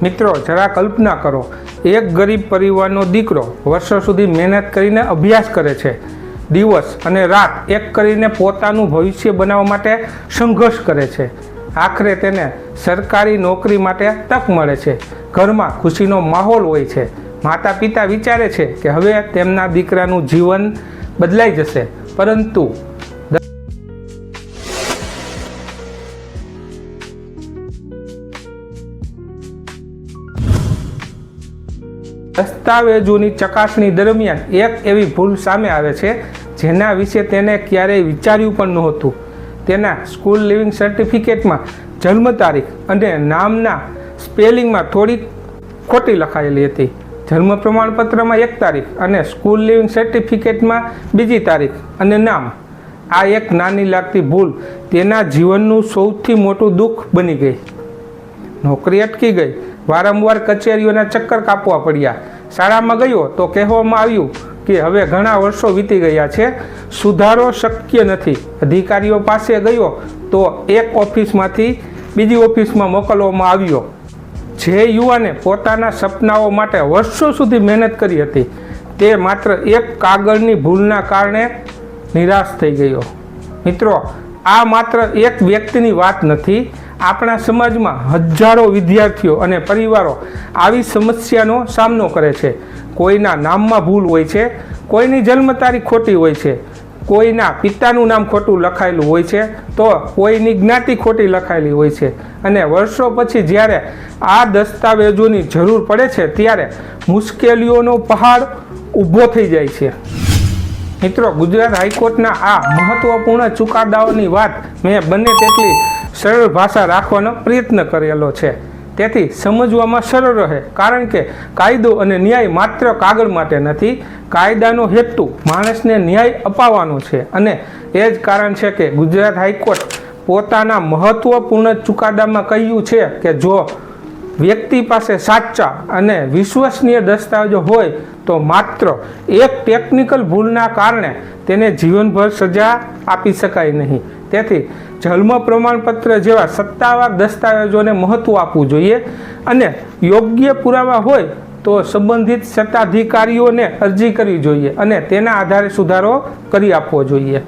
મિત્રો, જરા કલ્પના કરો, એક ગરીબ પરિવારનો દીકરો વર્ષો સુધી મહેનત કરીને અભ્યાસ કરે છે, દિવસ અને રાત એક કરીને પોતાનું ભવિષ્ય બનાવવા માટે સંઘર્ષ કરે છે. આખરે તેને સરકારી નોકરી માટે તક મળે છે. ઘરમાં ખુશીનો માહોલ હોય છે. માતા પિતા વિચારે છે કે હવે તેમના દીકરાનું જીવન બદલાઈ જશે, પરંતુ દસ્તાવેજોની ચકાસણી દરમિયાન એક એવી ભૂલ સામે આવે છે જેના વિશે તેને ક્યારેય વિચાર્યું પણ નહોતું. તેના સ્કૂલ લિવિંગ સર્ટિફિકેટમાં જન્મ તારીખ અને નામના સ્પેલિંગમાં થોડી ખોટી લખાયેલી હતી. જન્મ પ્રમાણપત્રમાં એક તારીખ અને સ્કૂલ લિવિંગ સર્ટિફિકેટમાં બીજી તારીખ અને નામ. આ એક નાની લાગતી ભૂલ તેના જીવનનું સૌથી મોટું દુઃખ બની ગઈ. નોકરી અટકી ગઈ. વારંવાર કચેરીઓના ચક્કર કાપવા પડ્યા. શાળામાં ગયો તો કહેવામાં આવ્યું કે હવે ઘણા વર્ષો વીતી ગયા છે, સુધારો શક્ય નથી. અધિકારીઓ પાસે ગયો તો એક ઓફિસમાંથી બીજી ઓફિસમાં મોકલવામાં આવ્યો. જે યુવાને પોતાના સપનાઓ માટે વર્ષો સુધી મહેનત કરી હતી, તે માત્ર એક કાગળની ભૂલના કારણે નિરાશ થઈ ગયો. મિત્રો, આ માત્ર એક વ્યક્તિની વાત નથી. આપણા સમાજમાં હજારો વિદ્યાર્થીઓ અને પરિવારો આવી સમસ્યાનો સામનો કરે છે. કોઈના નામમાં ભૂલ હોય છે, કોઈની જન્મ તારીખ ખોટી હોય છે, કોઈના પિતાનું નામ ખોટું લખાયેલું હોય છે, તો કોઈની જ્ઞાતિ ખોટી લખાયેલી હોય છે. અને વર્ષો પછી જ્યારે આ દસ્તાવેજોની જરૂર પડે છે ત્યારે મુશ્કેલીઓનો પહાડ ઊભો થઈ જાય છે. મિત્રો, ગુજરાત હાઈકોર્ટના આ મહત્વપૂર્ણ ચુકાદાઓની વાત મેં બને તેટલી સરળ ભાષા રાખવાનો પ્રયત્ન કરેલો છે, તેથી સમજવામાં સરળ રહે. કારણ કે કાયદો અને ન્યાય માત્ર કાગળ માટે નથી. કાયદાનો હેતુ માણસને ન્યાય અપાવવાનો છે. અને એ જ કારણ છે કે ગુજરાત હાઈકોર્ટ પોતાના મહત્વપૂર્ણ ચુકાદામાં કહ્યું છે કે જો વ્યક્તિ પાસે સાચા અને વિશ્વસનીય દસ્તાવેજો હોય તો માત્ર એક ટેકનિકલ ભૂલના કારણે તેને જીવનભર સજા આપી શકાય નહીં. તેથી જન્મ પ્રમાણપત્ર જેવા સત્તાવાર દસ્તાવેજોને મહત્વ આપવું જોઈએ અને યોગ્ય પુરાવા હોય તો સંબંધિત સત્તાધિકારીઓને અરજી કરવી જોઈએ અને તેના આધારે સુધારો કરી આપવો જોઈએ.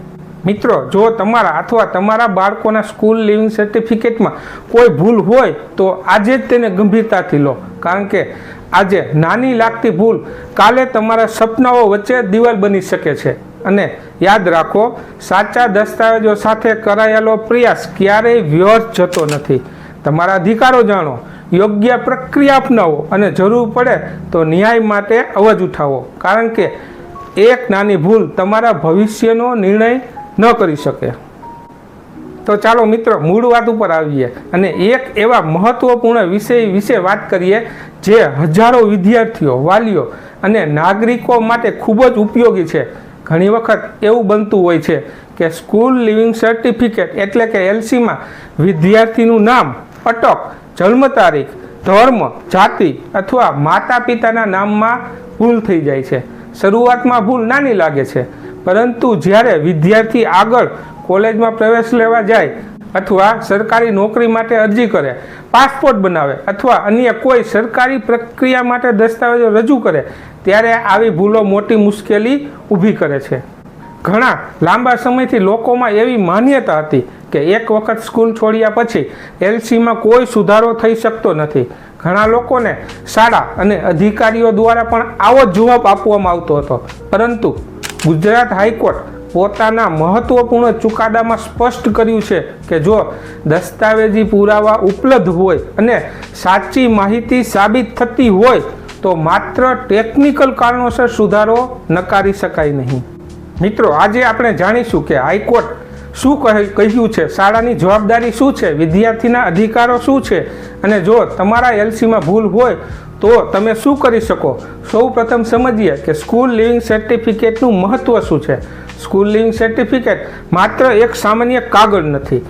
મિત્રો, જો તમારા અથવા તમારા બાળકોના સ્કૂલ લિવિંગ સર્ટિફિકેટમાં કોઈ ભૂલ હોય તો આજે જ તેને ગંભીરતાથી લો. કારણ કે આજે નાની લાગતી ભૂલ કાલે તમારા સપનાઓ વચ્ચે દિવાલ બની શકે છે. અને યાદ રાખો, સાચા દસ્તાવેજો સાથે કરાયેલો પ્રયાસ ક્યારેય વ્યર્થ જતો નથી. તમારા અધિકારો જાણો, યોગ્ય પ્રક્રિયા અપનાવો અને જરૂર પડે તો ન્યાય માટે અવાજ ઉઠાવો. કારણ કે એક નાની ભૂલ તમારા ભવિષ્યનો નિર્ણય ન કરી શકે. તો ચાલો મિત્રો, મૂળ વાત ઉપર આવીએ અને એક એવા મહત્વપૂર્ણ વિષય વિશે વાત કરીએ જે હજારો વિદ્યાર્થીઓ, વાલીઓ અને નાગરિકો માટે ખૂબ જ ઉપયોગી છે. ઘણી વખત એવું બનતું હોય છે કે સ્કૂલ લિવિંગ સર્ટિફિકેટ એટલે કે એલસીમાં વિદ્યાર્થીનું નામ, અટક, જન્મ તારીખ, ધર્મ, જાતિ અથવા માતા પિતાના નામમાં ભૂલ થઈ જાય છે. શરૂઆતમાં ભૂલ નાની લાગે છે, પરંતુ જ્યારે વિદ્યાર્થી આગળ કોલેજમાં પ્રવેશ લેવા જાય અથવા સરકારી નોકરી માટે અરજી કરે, પાસપોર્ટ બનાવે અથવા અન્ય કોઈ સરકારી પ્રક્રિયા માટે દસ્તાવેજો રજૂ કરે, ત્યારે આવી ભૂલો મોટી મુશ્કેલી ઊભી કરે છે. ઘણા લાંબા સમયથી લોકોમાં એવી માન્યતા હતી કે એક વખત સ્કૂલ છોડ્યા પછી એલસીમાં કોઈ સુધારો થઈ શકતો નથી. ઘણા લોકોને શાળા અને અધિકારીઓ દ્વારા પણ આવો જ જવાબ આપવામાં આવતો હતો. પરંતુ ગુજરાત હાઈકોર્ટ પોતાના મહત્વપૂર્ણ ચુકાદામાં સ્પષ્ટ કર્યું છે કે જો દસ્તાવેજી પુરાવા ઉપલબ્ધ હોય અને સાચી માહિતી સાબિત થતી હોય તો માત્ર ટેકનિકલ કારણોસર સુધારો નકારી શકાય નહીં. મિત્રો, આજે આપણે જાણીશું કે હાઈકોર્ટ શું કહ્યું છે, શાળાની જવાબદારી શું છે, વિદ્યાર્થીના અધિકારો શું છે અને જો તમારા એલસીમાં ભૂલ હોય તો તમે શું કરી શકો. સૌ પ્રથમ સમજીએ કે સ્કૂલ લિવિંગ સર્ટિફિકેટનું મહત્વ શું છે. સ્કૂલ લિવિંગ સર્ટિફિકેટ માત્ર એક સામાન્ય કાગળ નથી.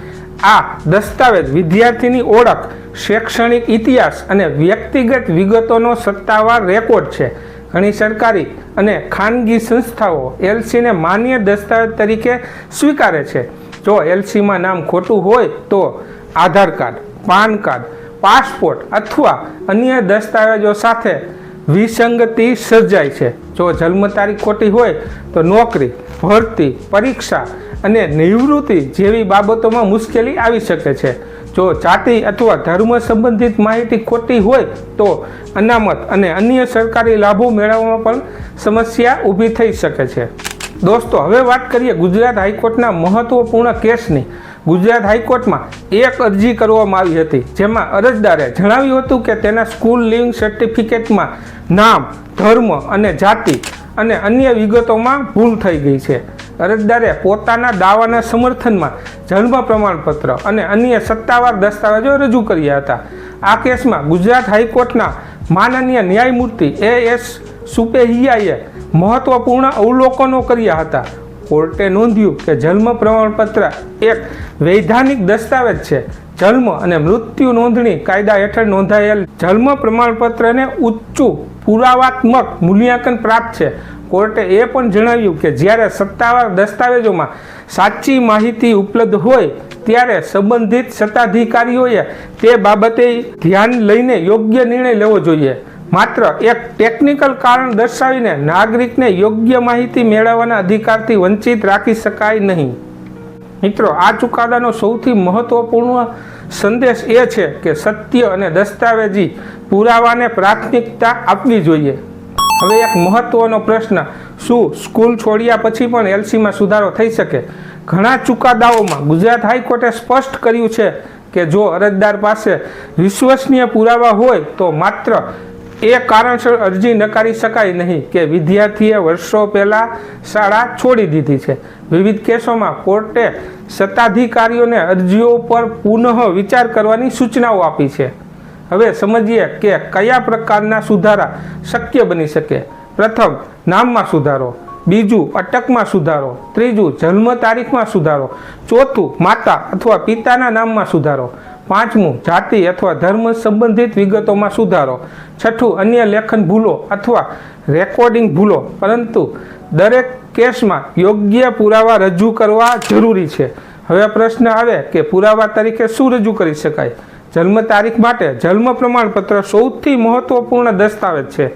આ દસ્તાવેજ વિદ્યાર્થીની ઓળખ, શૈક્ષણિક ઇતિહાસ અને વ્યક્તિગત વિગતોનો સત્તાવાર રેકોર્ડ છે. ઘણી સરકારી અને ખાનગી સંસ્થાઓ એલસીને માન્ય દસ્તાવેજ તરીકે સ્વીકારે છે. જો એલસીમાં નામ ખોટું હોય તો આધાર કાર્ડ, પાન કાર્ડ, પાસપોર્ટ અથવા અન્ય દસ્તાવેજો સાથે વિસંગતિ સર્જાય છે. જો જન્મ તારીખ ખોટી હોય તો નોકરી, ભરતી, પરીક્ષા અને નિવૃત્તિ જેવી બાબતોમાં મુશ્કેલી આવી શકે છે. જો જાતિ અથવા ધર્મ સંબંધિત માહિતી ખોટી હોય તો અનામત અને અન્ય સરકારી લાભો મેળવવામાં પણ સમસ્યા ઊભી થઈ શકે છે. દોસ્તો, હવે વાત કરીએ ગુજરાત હાઈકોર્ટના મહત્વપૂર્ણ કેસની. ગુજરાત હાઈકોર્ટમાં એક અરજી કરવામાં આવી હતી, જેમાં અરજદારે જણાવ્યું હતું કે તેના સ્કૂલ લિવિંગ સર્ટિફિકેટમાં નામ, ધર્મ અને જાતિ અને અન્ય વિગતોમાં ભૂલ થઈ ગઈ છે. અરજદારે પોતાના દાવાના સમર્થનમાં જન્મ પ્રમાણપત્ર અને અન્ય સત્તાવાર દસ્તાવેજો રજૂ કર્યા હતા. આ કેસમાં ગુજરાત હાઈકોર્ટના માનનીય ન્યાયમૂર્તિ A.S. સુપેહિયાએ મહત્વપૂર્ણ અવલોકનો કર્યા હતા. કોર્ટે નોંધ્યું કે જન્મ પ્રમાણપત્ર એક વૈધાનિક દસ્તાવેજ છે. જન્મ અને મૃત્યુ નોંધણી કાયદા હેઠળ નોંધાયેલ જન્મ પ્રમાણપત્રને ઊંચું પુરાવાત્મક મૂલ્યાંકન પ્રાપ્ત છે. કોર્ટે એ પણ જણાવ્યું કે જ્યારે સત્તાવાર દસ્તાવેજોમાં સાચી માહિતી ઉપલબ્ધ હોય ત્યારે સંબંધિત સત્તાધિકારીઓએ તે બાબતે ધ્યાન લઈને યોગ્ય નિર્ણય લેવો જોઈએ. માત્ર એક ટેકનિકલ કારણ દર્શાવીને નાગરિકને યોગ્ય માહિતી મેળવવાના અધિકારથી વંચિત રાખી શકાય નહીં. મિત્રો, આ ચુકાદાનો સૌથી મહત્વપૂર્ણ સંદેશ એ છે કે સત્ય અને દસ્તાવેજી પુરાવાને પ્રાથમિકતા આપવી જોઈએ. હવે એક મહત્વનો પ્રશ્ન, શું સ્કૂલ છોડ્યા પછી પણ એલસીમાં સુધારો થઈ શકે? ઘણા ચુકાદાઓમાં ગુજરાત હાઈકોર્ટે સ્પષ્ટ કર્યું છે કે જો અરજદાર પાસે વિશ્વસનીય પુરાવા હોય તો માત્ર એ કારણસર અરજી નકારી શકાય નહીં કે વિદ્યાર્થીએ વર્ષો પહેલાં શાળા છોડી દીધી છે. વિવિધ કેસોમાં કોર્ટે સત્તાધિકારીઓને અરજીઓ પર પુનઃ વિચાર કરવાની સૂચનાઓ આપી છે. હવે સમજીએ કે કયા પ્રકારના સુધારા શક્ય બની શકે. પ્રથમ, નામમાં સુધારો. બીજું, અટકમાં સુધારો. ત્રીજું, જન્મ તારીખમાં સુધારો. ચોથું, માતા અથવા પિતાના નામમાં સુધારો. પાંચમું, જાતિ અથવા ધર્મ સંબંધિત વિગતોમાં સુધારો. છઠ્ઠું, અન્ય લેખન ભૂલો અથવા રેકોર્ડિંગ ભૂલો. પરંતુ દરેક કેસમાં યોગ્ય પુરાવા રજૂ કરવા જરૂરી છે. હવે પ્રશ્ન આવે કે પુરાવા તરીકે શું રજૂ કરી શકાય? જન્મ તારીખ માટે જન્મ પ્રમાણપત્ર સૌથી મહત્વપૂર્ણ દસ્તાવેજ છે.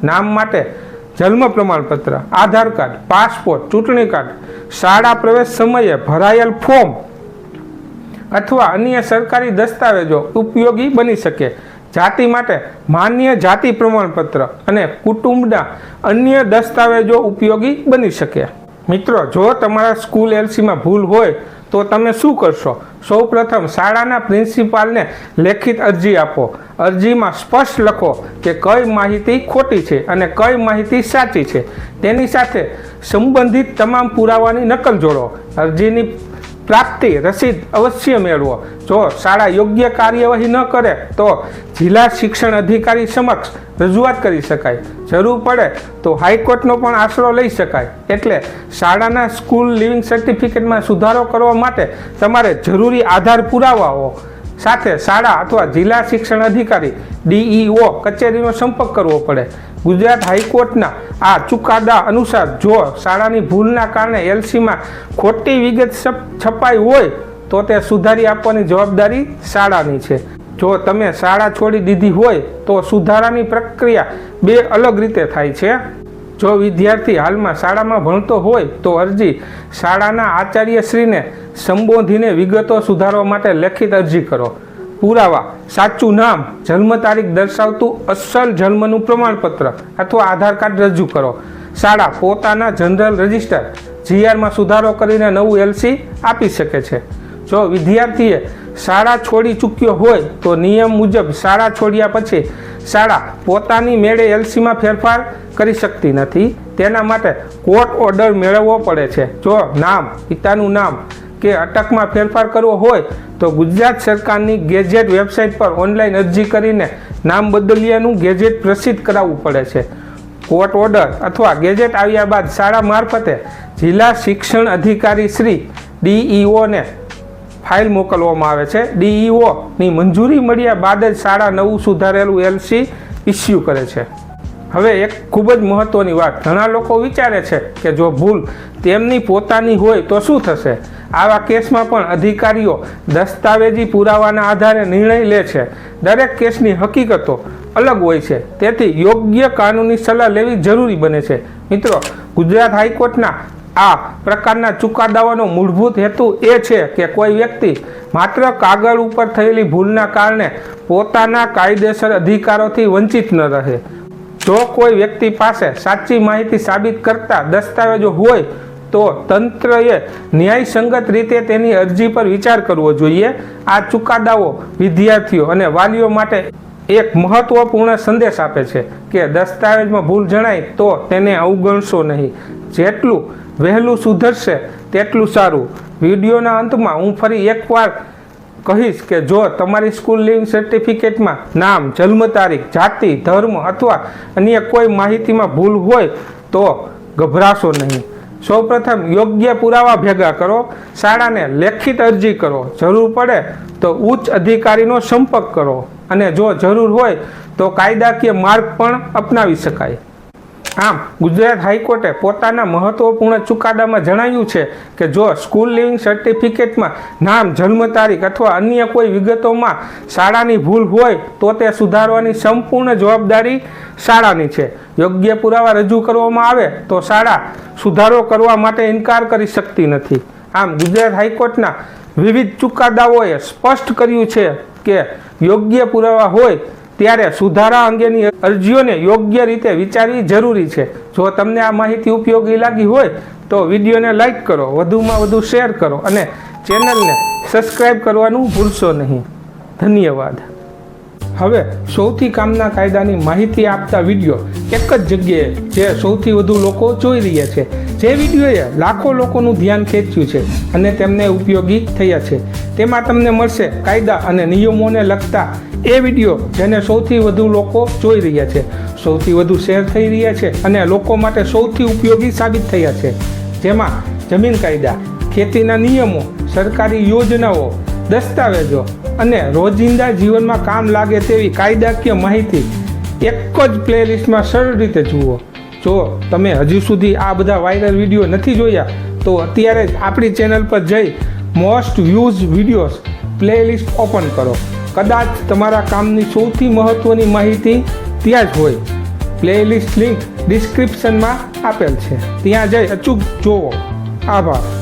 નામ માટે જન્મ પ્રમાણપત્ર, આધાર કાર્ડ, પાસપોર્ટ, ચૂંટણી કાર્ડ, શાળા પ્રવેશ સમયે ભરાયેલ ફોર્મ અથવા અન્ય સરકારી દસ્તાવેજો ઉપયોગી બની શકે. જાતિ માટે માન્ય જાતિ પ્રમાણપત્ર અને કુટુંબના અન્ય દસ્તાવેજો ઉપયોગી બની શકે. મિત્રો, જો તમારા સ્કૂલ એલસીમાં ભૂલ હોય તો તમે શું કરશો? સૌપ્રથમ શાળાના પ્રિન્સિપાલને લેખિત અરજી આપો. અરજીમાં સ્પષ્ટ લખો કે કઈ માહિતી ખોટી છે અને કઈ માહિતી સાચી છે. તેની સાથે સંબંધિત તમામ પુરાવાની નકલ જોડો. અરજીની પ્રાપ્તિ રસીદ અવશ્ય મેળવો. જો શાળા યોગ્ય કાર્યવાહી ન કરે તો જિલ્લા શિક્ષણ અધિકારી સમક્ષ રજૂઆત કરી શકાય. જરૂર પડે તો હાઈકોર્ટનો પણ આશરો લઈ શકાય. એટલે શાળાના સ્કૂલ લિવિંગ સર્ટિફિકેટમાં સુધારો કરવા માટે તમારે જરૂરી આધાર પુરાવાઓ સાથે શાળા અથવા જિલ્લા શિક્ષણ અધિકારી DEO કચેરીનો સંપર્ક કરવો પડે. ગુજરાત હાઈકોર્ટના આ ચુકાદા અનુસાર જો શાળાની ભૂલના કારણે એલસીમાં ખોટી વિગત છપાઈ હોય તો તે સુધારી આપવાની જવાબદારી શાળાની છે. જો તમે શાળા છોડી દીધી હોય તો સુધારાની પ્રક્રિયા બે અલગ રીતે થાય છે. જો વિદ્યાર્થી હાલમાં શાળામાં ભણતો હોય તો અરજી શાળાના આચાર્યશ્રીને સંબોધીને વિગતો સુધારવા માટે લેખિત અરજી કરો. પુરાવા: સાચું નામ, જન્મ તારીખ દર્શાવતું અસલ જન્મનું પ્રમાણપત્ર અથવા આધાર કાર્ડ રજૂ કરો. શાળા પોતાના જનરલ રજિસ્ટર GRમાં સુધારો કરીને નવું LC આપી શકે છે. જો વિદ્યાર્થીએ શાળા છોડી ચૂક્યો હોય તો નિયમ મુજબ શાળા છોડ્યા પછી શાળા પોતાની મેળે LCમાં ફેરફાર કરી શકતી નથી. તેના માટે કોર્ટ ઓર્ડર મેળવવો પડે છે. જો નામ, પિતાનું નામ કે અટકમાં ફેરફાર કરવો હોય તો ગુજરાત સરકારની ગેજેટ વેબસાઇટ પર ઓનલાઈન અરજી કરીને નામ બદલ્યાનું ગેજેટ પ્રસિદ્ધ કરાવવું પડે છે. કોર્ટ ઓર્ડર અથવા ગેજેટ આવ્યા બાદ શાળા મારફતે જિલ્લા શિક્ષણ અધિકારી શ્રી DEOને ફાઇલ મોકલવામાં આવે છે. DEOની મંજૂરી મળ્યા બાદ જ શાળા નવું સુધારેલું LC ઇસ્યુ કરે છે. હવે એક ખૂબ જ મહત્વની વાત, ઘણા લોકો વિચારે છે કે જો ભૂલ તેમની પોતાની હોય તો શું થશે. આવા કેસમાં પણ અધિકારીઓ દસ્તાવેજી પુરાવાના આધારે નિર્ણય લે છે. દરેક કેસની હકીકતો અલગ હોય છે, તેથી યોગ્ય કાનૂની સલાહ લેવી જરૂરી બને છે. મિત્રો, ગુજરાત હાઈકોર્ટના આ પ્રકારના ચુકાદાઓનો મૂળભૂત હેતુ એ છે કે કોઈ વ્યક્તિ માત્ર કાગળ ઉપર થયેલી ભૂલના કારણે પોતાના કાયદેસર અધિકારોથી વંચિત ન રહે. જો કોઈ વ્યક્તિ પાસે સાચી માહિતી સાબિત કરતા દસ્તાવેજો હોય તો તંત્રએ ન્યાયસંગત રીતે તેની અરજી પર વિચાર કરવો જોઈએ. આ ચુકાદાઓ વિદ્યાર્થીઓ અને વાલીઓ માટે એક મહત્વપૂર્ણ સંદેશ આપે છે કે દસ્તાવેજમાં ભૂલ જણાય તો તેને અવગણશો નહીં. જેટલું વહેલું સુધરશે તેટલું સારું. વિડીયોના અંતમાં હું ફરી એકવાર કહીશ કે જો તમારી સ્કૂલ લિવિંગ સર્ટિફિકેટમાં નામ, જન્મ તારીખ, જાતિ, ધર્મ અથવા અન્ય કોઈ માહિતીમાં ભૂલ હોય તો ગભરાશો નહીં. સૌપ્રથમ યોગ્ય પુરાવા ભેગા કરો, શાળાને લેખિત અરજી કરો, જરૂર પડે તો ઉચ્ચ અધિકારીનો સંપર્ક કરો અને જો જરૂર હોય તો કાયદાકીય માર્ગ પણ અપનાવી શકાય. આમ, ગુજરાત હાઈકોર્ટે પોતાના મહત્વપૂર્ણ ચુકાદામાં જણાવ્યું છે કે જો સ્કૂલ લિવિંગ સર્ટિફિકેટમાં નામ, જન્મ તારીખ અથવા અન્ય કોઈ વિગતોમાં શાળાની ભૂલ હોય તો તે સુધારવાની સંપૂર્ણ જવાબદારી શાળાની છે. યોગ્ય પુરાવા રજૂ કરવામાં આવે તો શાળા સુધારો કરવા માટે ઇનકાર કરી શકતી નથી. આમ, ગુજરાત હાઈકોર્ટના વિવિધ ચુકાદાઓએ સ્પષ્ટ કર્યું છે કે યોગ્ય પુરાવા હોય ત્યારે સુધારા અંગેની અરજીઓને યોગ્ય રીતે વિચારવી જરૂરી છે. જો તમને આ માહિતી ઉપયોગી લાગી હોય તો વિડીયોને લાઈક કરો, વધુમાં વધુ શેર કરો અને ચેનલને સબસ્ક્રાઈબ કરવાનું ભૂલશો નહીં. ધન્યવાદ. હવે સૌથી કામના કાયદાની માહિતી આપતા વિડીયો એક જ જગ્યાએ જે સૌથી વધુ લોકો જોઈ રહ્યા છે, જે વિડીયોએ લાખો લોકોનું ધ્યાન ખેંચ્યું છે અને તેમને ઉપયોગી થયા છે, તેમાં તમને મળશે કાયદા અને નિયમોને લગતા એ વિડીયો જેને સૌથી વધુ લોકો જોઈ રહ્યા છે, સૌથી વધુ શેર થઈ રહ્યા છે અને લોકો માટે સૌથી ઉપયોગી સાબિત થયા છે. જેમાં જમીન કાયદા, ખેતીના નિયમો, સરકારી યોજનાઓ, દસ્તાવેજો અને રોજિંદા જીવનમાં કામ લાગે તેવી કાયદાકીય માહિતી એક જ પ્લેલિસ્ટમાં સરળ રીતે જુઓ. જો તમે હજુ સુધી આ બધા વાયરલ વિડીયો નથી જોયા તો અત્યારે જ આપણી ચેનલ પર જઈ most views videos playlist open કરો. કદાચ તમારા કામની સૌથી મહત્ત્વની માહિતી ત્યાં જ હોય. પ્લેલિસ્ટ લિંક ડિસ્ક્રિપ્શનમાં આપેલ છે, ત્યાં જઈ અચૂક જોવો. આભાર.